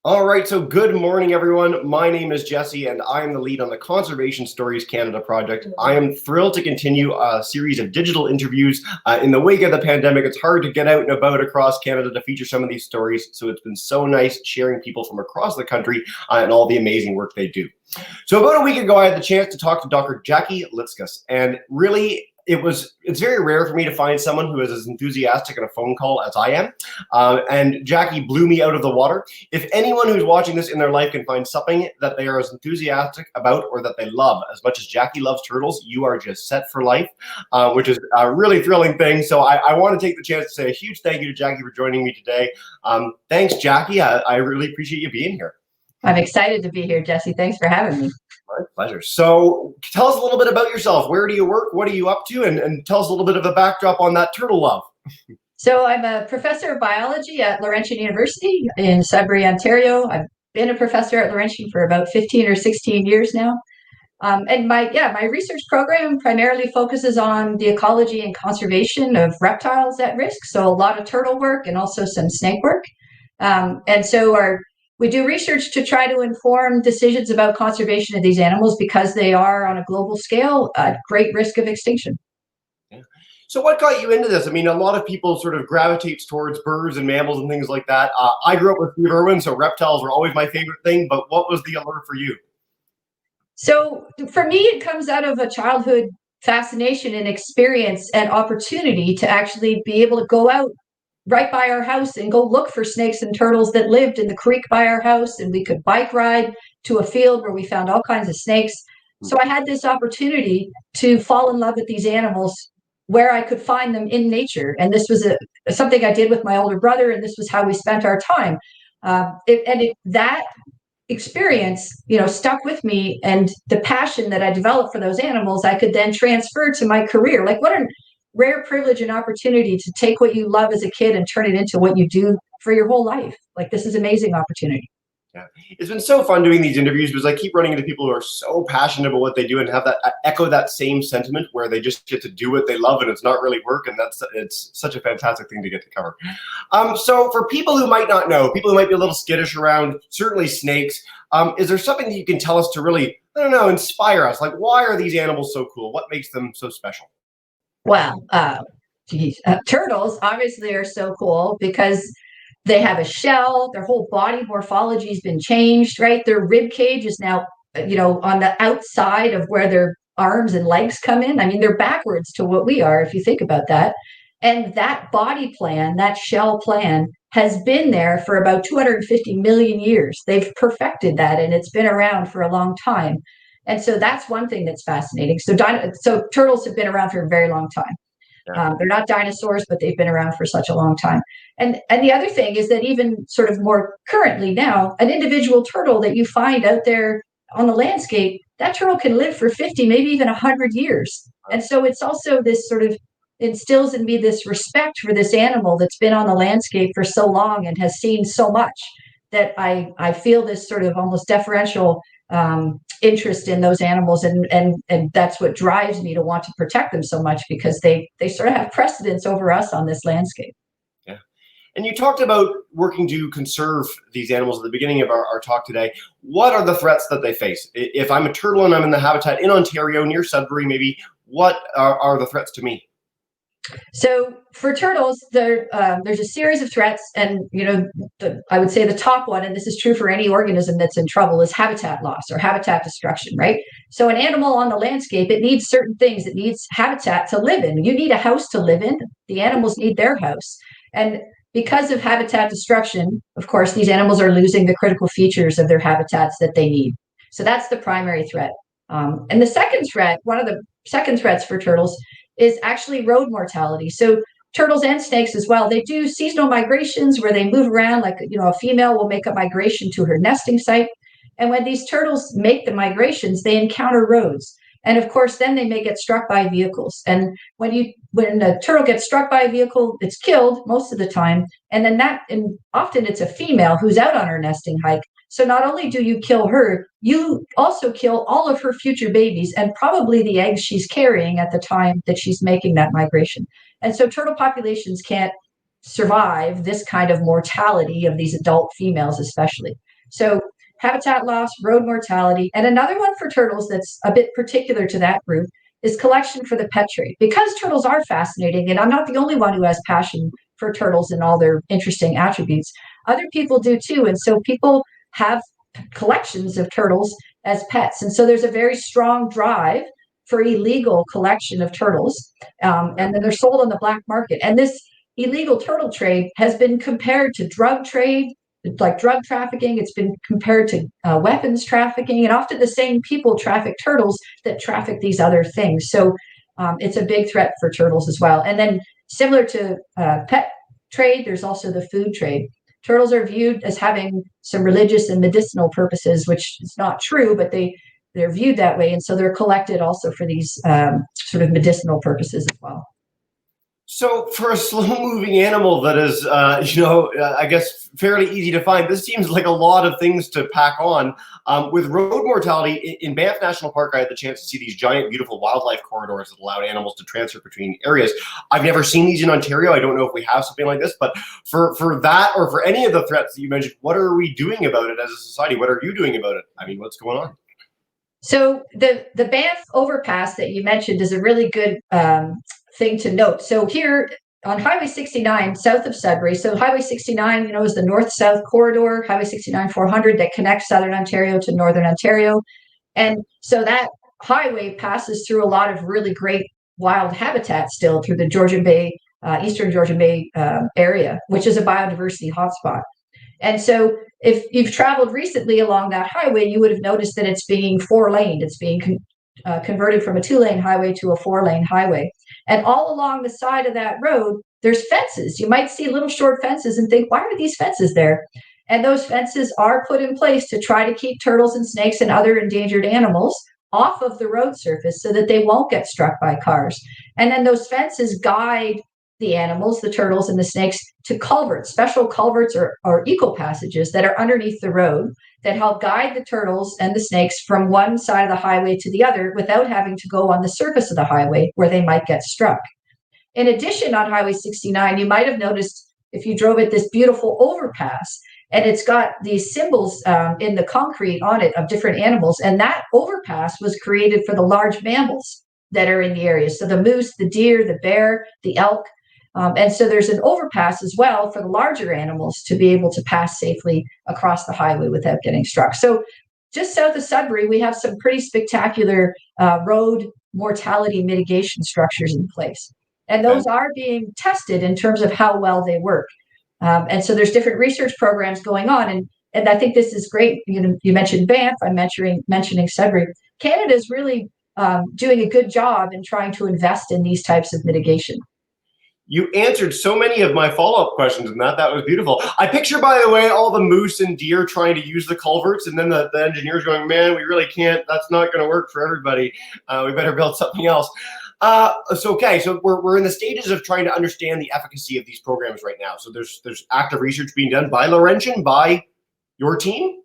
All right, so good morning, everyone. My name is Jesse, and I am the lead on the Conservation Stories Canada project. I am thrilled to continue a series of digital interviews. In the wake of the pandemic, it's hard to get out and about across Canada to feature some of these stories, so it's been so nice sharing people from across the country and all the amazing work they do. So about a week ago, I had the chance to talk to Dr. Jackie Litzgus, and really, it's very rare for me to find someone who is as enthusiastic on a phone call as I am. And Jackie blew me out of the water. If anyone who's watching this in their life can find something that they are as enthusiastic about or that they love as much as Jackie loves turtles, you are just set for life, which is a really thrilling thing. So I want to take the chance to say a huge thank you to Jackie for joining me today. Thanks, Jackie. I really appreciate you being here. I'm excited to be here, Jesse. Thanks for having me. My pleasure. So tell us a little bit about yourself. Where do you work? What are you up to? And tell us a little bit of the backdrop on that turtle love. So I'm a professor of biology at Laurentian University in Sudbury, Ontario. I've been a professor at Laurentian for about 15 or 16 years now. And my research program primarily focuses on the ecology and conservation of reptiles at risk. So a lot of turtle work and also some snake work. We do research to try to inform decisions about conservation of these animals because they are, on a global scale, at great risk of extinction. Yeah. So what got you into this? I mean, a lot of people sort of gravitates towards birds and mammals and things like that. I grew up with Steve Irwin, so reptiles were always my favorite thing. But what was the allure for you? So for me, it comes out of a childhood fascination and experience and opportunity to actually be able to go out right by our house and go look for snakes and turtles that lived in the creek by our house, and we could bike ride to a field where we found all kinds of snakes. So I had this opportunity to fall in love with these animals where I could find them in nature, and this was something I did with my older brother, and this was how we spent our time. That experience, stuck with me, and the passion that I developed for those animals, I could then transfer to my career. Like, what a rare privilege and opportunity to take what you love as a kid and turn it into what you do for your whole life. Like, this is an amazing opportunity. Yeah, it's been so fun doing these interviews because I keep running into people who are so passionate about what they do and have that echo that same sentiment where they just get to do what they love and it's not really work, and it's such a fantastic thing to get to cover. So for people who might not know, people who might be a little skittish around certainly snakes, is there something that you can tell us to really, I don't know, inspire us? Like, why are these animals so cool? What makes them so special? Well, turtles obviously are so cool because they have a shell, their whole body morphology has been changed, right? Their rib cage is now, on the outside of where their arms and legs come in. I mean, they're backwards to what we are, if you think about that. And that body plan, that shell plan, has been there for about 250 million years. They've perfected that, and it's been around for a long time. And so that's one thing that's fascinating. So turtles have been around for a very long time. They're not dinosaurs, but they've been around for such a long time. And the other thing is that even sort of more currently now, an individual turtle that you find out there on the landscape, that turtle can live for 50, maybe even 100 years. And so it's also this sort of instills in me this respect for this animal that's been on the landscape for so long and has seen so much, that I feel this sort of almost deferential interest in those animals, and that's what drives me to want to protect them so much, because they sort of have precedence over us on this landscape. Yeah. And you talked about working to conserve these animals at the beginning of our talk today. What are the threats that they face? If I'm a turtle and I'm in the habitat in Ontario near Sudbury, maybe, what are the threats to me? So for turtles, there's a series of threats, and I would say the top one, and this is true for any organism that's in trouble, is habitat loss or habitat destruction, right? So an animal on the landscape, it needs certain things. It needs habitat to live in. You need a house to live in. The animals need their house. And because of habitat destruction, of course, these animals are losing the critical features of their habitats that they need. So that's the primary threat. And the second threat, one of the second threats for turtles, is actually road mortality. So turtles and snakes as well, they do seasonal migrations where they move around. Like, a female will make a migration to her nesting site. And when these turtles make the migrations, they encounter roads. And of course, then they may get struck by vehicles. And when a turtle gets struck by a vehicle, it's killed most of the time. And often it's a female who's out on her nesting hike. So not only do you kill her, you also kill all of her future babies and probably the eggs she's carrying at the time that she's making that migration. And so turtle populations can't survive this kind of mortality of these adult females, especially. So habitat loss, road mortality, and another one for turtles that's a bit particular to that group is collection for the pet trade. Because turtles are fascinating, and I'm not the only one who has passion for turtles and all their interesting attributes, other people do too. And so people have collections of turtles as pets. And so there's a very strong drive for illegal collection of turtles. And then they're sold on the black market. And this illegal turtle trade has been compared to drug trade, like drug trafficking. It's been compared to weapons trafficking, and often the same people traffic turtles that traffic these other things. So it's a big threat for turtles as well. And then similar to pet trade, there's also the food trade. Turtles are viewed as having some religious and medicinal purposes, which is not true, but they're viewed that way. And so they're collected also for these sort of medicinal purposes as well. So for a slow-moving animal that is, I guess fairly easy to find, this seems like a lot of things to pack on. With road mortality, in Banff National Park, I had the chance to see these giant, beautiful wildlife corridors that allowed animals to transfer between areas. I've never seen these in Ontario. I don't know if we have something like this, but for that or for any of the threats that you mentioned, what are we doing about it as a society? What are you doing about it? I mean, what's going on? So the Banff overpass that you mentioned is a really good thing to note. So here on Highway 69, south of Sudbury, so Highway 69, is the north-south corridor, Highway 69 400 that connects Southern Ontario to Northern Ontario. And so that highway passes through a lot of really great wild habitat still through the Georgian Bay, Eastern Georgian Bay area, which is a biodiversity hotspot. And so if you've traveled recently along that highway, you would have noticed that it's being four-laned. It's being converted from a two-lane highway to a four-lane highway. And all along the side of that road, there's fences. You might see little short fences and think, why are these fences there? And those fences are put in place to try to keep turtles and snakes and other endangered animals off of the road surface so that they won't get struck by cars. And then those fences guide the animals, the turtles and the snakes, to culverts, special culverts or eco passages that are underneath the road that help guide the turtles and the snakes from one side of the highway to the other without having to go on the surface of the highway where they might get struck. In addition, on Highway 69, you might have noticed if you drove it, this beautiful overpass, and it's got these symbols in the concrete on it of different animals. And that overpass was created for the large mammals that are in the area. So the moose, the deer, the bear, the elk. And so there's an overpass as well for the larger animals to be able to pass safely across the highway without getting struck. So just south of Sudbury, we have some pretty spectacular road mortality mitigation structures in place. And those are being tested in terms of how well they work. And so there's different research programs going on. And I think this is great. You mentioned Banff, I'm mentioning Sudbury. Canada is really doing a good job in trying to invest in these types of mitigation. You answered so many of my follow-up questions in that. That was beautiful. I picture, by the way, all the moose and deer trying to use the culverts, and then the engineers going, man, we really can't. That's not going to work for everybody. We better build something else. So we're in the stages of trying to understand the efficacy of these programs right now. So there's active research being done by Laurentian, by your team?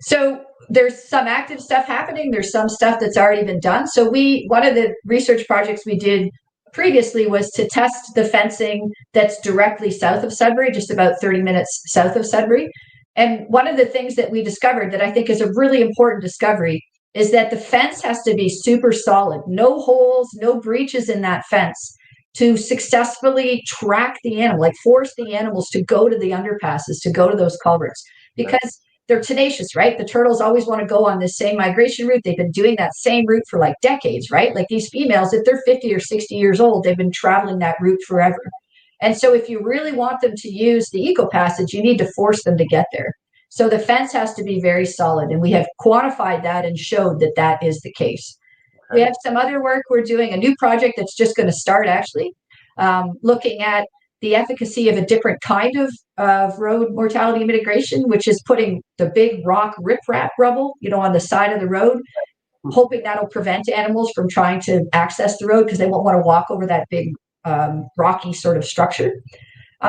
So there's some active stuff happening. There's some stuff that's already been done. So one of the research projects we did previously was to test the fencing that's directly south of Sudbury, just about 30 minutes south of Sudbury. And one of the things that we discovered that I think is a really important discovery is that the fence has to be super solid, no holes, no breaches in that fence to successfully track the animal, like force the animals to go to the underpasses, to go to those culverts, because they're tenacious, right? The turtles always want to go on this same migration route. They've been doing that same route for like decades, right? Like these females, if they're 50 or 60 years old, they've been traveling that route forever. And so if you really want them to use the eco passage, you need to force them to get there. So the fence has to be very solid. And we have quantified that and showed that that is the case. Okay. We have some other work we're doing, a new project that's just going to start actually, looking at the efficacy of a different kind of road mortality mitigation, which is putting the big rock riprap rubble, on the side of the road, hoping that'll prevent animals from trying to access the road because they won't want to walk over that big rocky sort of structure.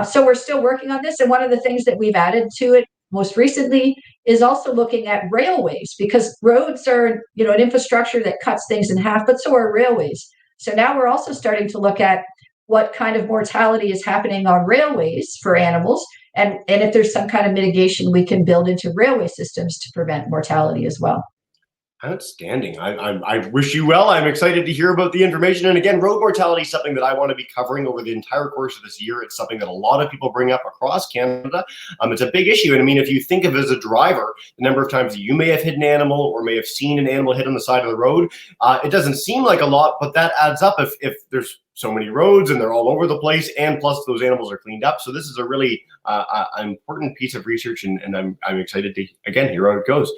So we're still working on this. And one of the things that we've added to it most recently is also looking at railways, because roads are, an infrastructure that cuts things in half, but so are railways. So now we're also starting to look at what kind of mortality is happening on railways for animals And if there's some kind of mitigation we can build into railway systems to prevent mortality as well. Outstanding. I wish you well. I'm excited to hear about the information. And again, road mortality is something that I want to be covering over the entire course of this year. It's something that a lot of people bring up across Canada. It's a big issue. And I mean, if you think of it as a driver, the number of times that you may have hit an animal or may have seen an animal hit on the side of the road, it doesn't seem like a lot, but that adds up if there's so many roads and they're all over the place, and plus those animals are cleaned up. So this is a really important piece of research, and I'm excited to again hear how it goes.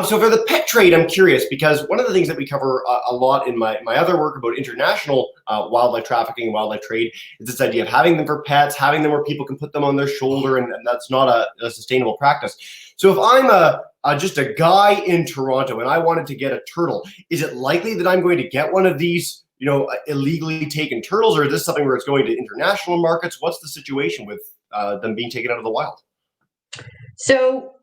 So for the pet trade, I'm curious, because one of the things that we cover a lot in my other work about international wildlife trafficking and wildlife trade is this idea of having them for pets, having them where people can put them on their shoulder, and that's not a sustainable practice. So if I'm just a guy in Toronto and I wanted to get a turtle, is it likely that I'm going to get one of these, illegally taken turtles, or is this something where it's going to international markets? What's the situation with them being taken out of the wild? So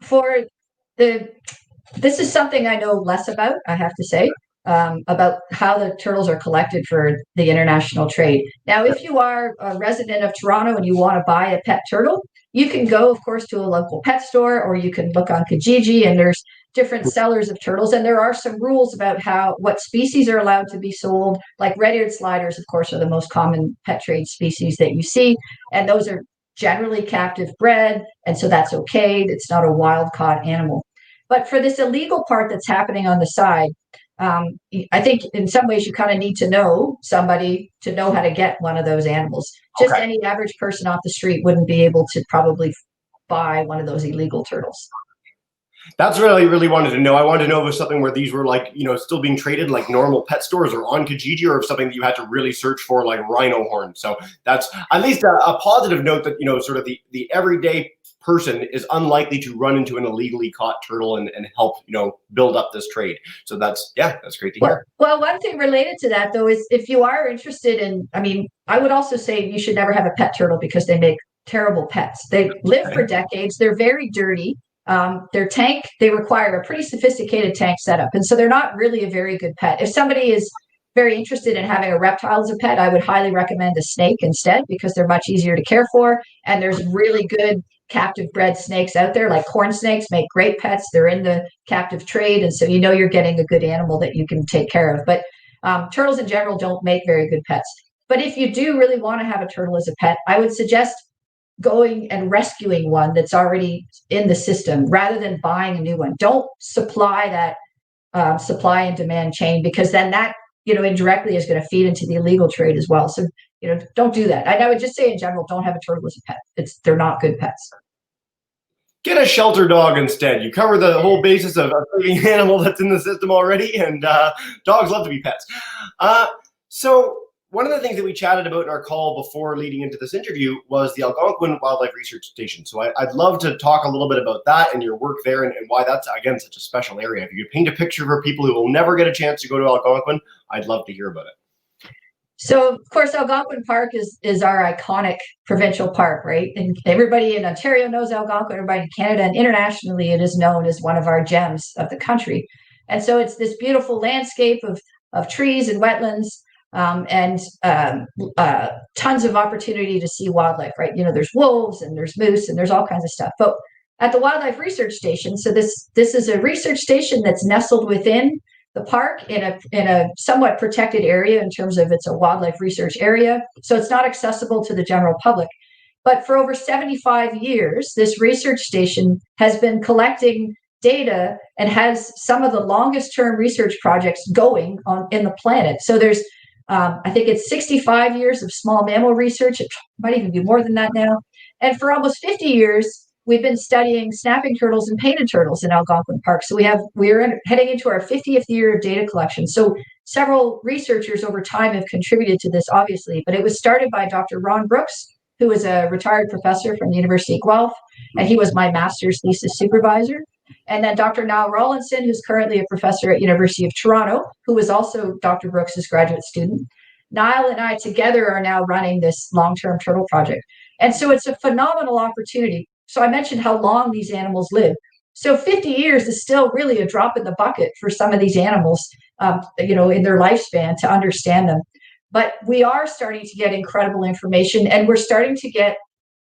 this is something I know less about, I have to say, about how the turtles are collected for the international trade. Now, if you are a resident of Toronto and you want to buy a pet turtle, you can go, of course, to a local pet store, or you can look on Kijiji, and there's different sellers of turtles. And there are some rules about what species are allowed to be sold. Like red-eared sliders, of course, are the most common pet trade species that you see. And those are generally captive bred. And so that's okay. It's not a wild caught animal. But for this illegal part that's happening on the side, I think in some ways you kind of need to know somebody to know how to get one of those animals. Just any average person off the street wouldn't be able to probably buy one of those illegal turtles. That's what I really wanted to know. I wanted to know if it was something where these were like, still being traded like normal pet stores or on Kijiji, or if something that you had to really search for like rhino horn. So that's at least a positive note that, sort of the everyday person is unlikely to run into an illegally caught turtle and help, build up this trade. So that's great to hear. Well, one thing related to that, though, is if you are interested in, I would also say you should never have a pet turtle because they make terrible pets. They live for decades. They're very dirty. Their tank, they require a pretty sophisticated tank setup. And so they're not really a very good pet. If somebody is very interested in having a reptile as a pet, I would highly recommend a snake instead, because they're much easier to care for. And there's really good captive bred snakes out there, like corn snakes make great pets. They're in the captive trade. And so you're getting a good animal that you can take care of. But turtles in general don't make very good pets. But if you do really want to have a turtle as a pet, I would suggest going and rescuing one that's already in the system rather than buying a new one. Don't supply that supply and demand chain, because then that indirectly is going to feed into the illegal trade as well. So don't do that. I would just say in general, don't have a turtle as a pet. They're not good pets. Get a shelter dog instead. You cover the whole basis of a living animal that's in the system already, and dogs love to be pets. So one of the things that we chatted about in our call before leading into this interview was the Algonquin Wildlife Research Station. So I'd love to talk a little bit about that and your work there, and why that's, again, such a special area. If you could paint a picture for people who will never get a chance to go to Algonquin, I'd love to hear about it. So, of course, Algonquin Park is our iconic provincial park, right? And everybody in Ontario knows Algonquin, everybody in Canada, and internationally it is known as one of our gems of the country. And so it's this beautiful landscape of trees and wetlands, and tons of opportunity to see wildlife, right? There's wolves and there's moose and there's all kinds of stuff. But at the Wildlife Research Station, so this is a research station that's nestled within the park in a somewhat protected area in terms of it's a wildlife research area. So it's not accessible to the general public. But for over 75 years, this research station has been collecting data and has some of the longest term research projects going on in the planet. So there's I think it's 65 years of small mammal research. It might even be more than that now. And for almost 50 years, we've been studying snapping turtles and painted turtles in Algonquin Park. So we're heading into our 50th year of data collection. So several researchers over time have contributed to this, obviously, but it was started by Dr. Ron Brooks, who is a retired professor from the University of Guelph, and he was my master's thesis supervisor. And then Dr. Niall Rawlinson, who's currently a professor at University of Toronto, who was also Dr. Brooks's graduate student. Niall and I together are now running this long-term turtle project. And so it's a phenomenal opportunity. So I mentioned how long these animals live. So 50 years is still really a drop in the bucket for some of these animals, in their lifespan to understand them. But we are starting to get incredible information, and we're starting to get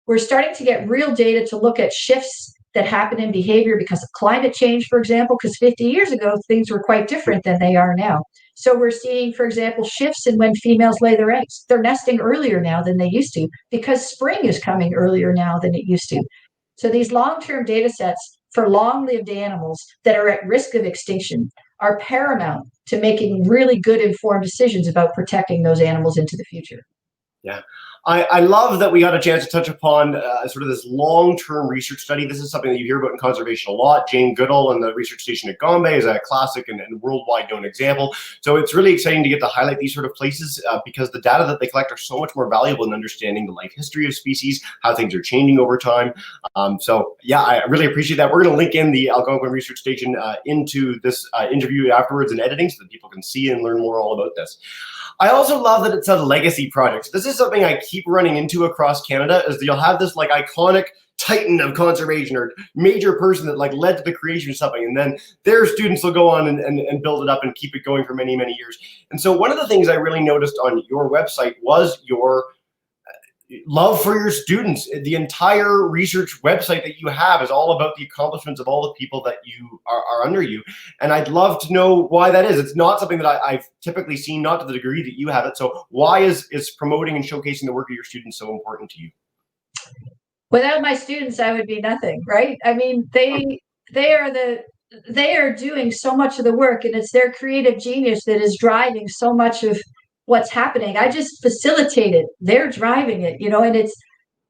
we're starting to get real data to look at shifts that happen in behavior because of climate change, for example, because 50 years ago, things were quite different than they are now. So we're seeing, for example, shifts in when females lay their eggs. They're nesting earlier now than they used to because spring is coming earlier now than it used to. So these long-term data sets for long-lived animals that are at risk of extinction are paramount to making really good informed decisions about protecting those animals into the future. Yeah. I love that we got a chance to touch upon sort of this long-term research study. This is something that you hear about in conservation a lot. Jane Goodall and the research station at Gombe is a classic and worldwide known example. So it's really exciting to get to highlight these sort of places because the data that they collect are so much more valuable in understanding the life history of species, how things are changing over time. So yeah, I really appreciate that. We're going to link in the Algonquin research station into this interview afterwards in editing so that people can see and learn more all about this. I also love that it's a legacy project. This is something I keep running into across Canada, is that you'll have this like iconic titan of conservation or major person that like led to the creation of something, and then their students will go on and build it up and keep it going for many, many years. And so one of the things I really noticed on your website was your love for your students. The entire research website that you have is all about the accomplishments of all the people that you are under you. And I'd love to know why that is. It's not something that I've typically seen, not to the degree that you have it. So why is promoting and showcasing the work of your students so important to you? Without my students, I would be nothing, right? I mean, they are doing so much of the work, and it's their creative genius that is driving so much of what's happening. I just facilitate it. They're driving it, and it's,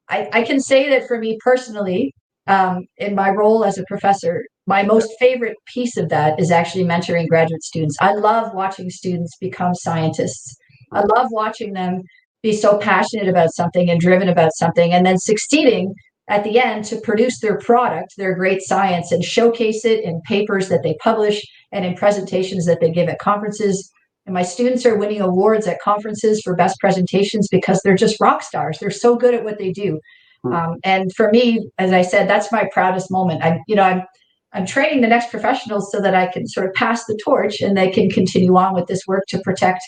I can say that for me personally, in my role as a professor, my most favorite piece of that is actually mentoring graduate students. I love watching students become scientists. I love watching them be so passionate about something and driven about something, and then succeeding at the end to produce their product, their great science, and showcase it in papers that they publish and in presentations that they give at conferences. And my students are winning awards at conferences for best presentations because they're just rock stars. They're so good at what they do. And for me, as I said, that's my proudest moment. I'm training the next professionals so that I can sort of pass the torch and they can continue on with this work to protect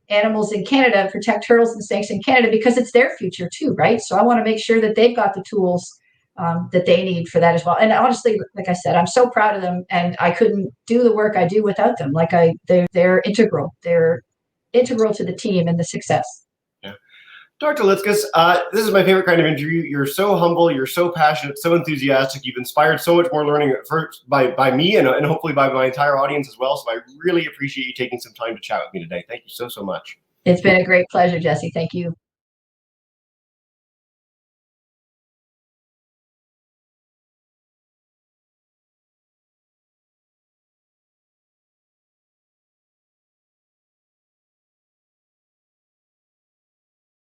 animals in Canada, protect turtles and snakes in Canada, because it's their future too, right? So I want to make sure that they've got the tools that they need for that as well. And honestly, like I said, I'm so proud of them, and I couldn't do the work I do without them. They're integral. They're integral to the team and the success. Yeah. Dr. Litzgus, this is my favorite kind of interview. You're so humble, you're so passionate, so enthusiastic. You've inspired so much more learning by me and hopefully by my entire audience as well. So I really appreciate you taking some time to chat with me today. Thank you so, so much. It's been a great pleasure, Jesse. Thank you.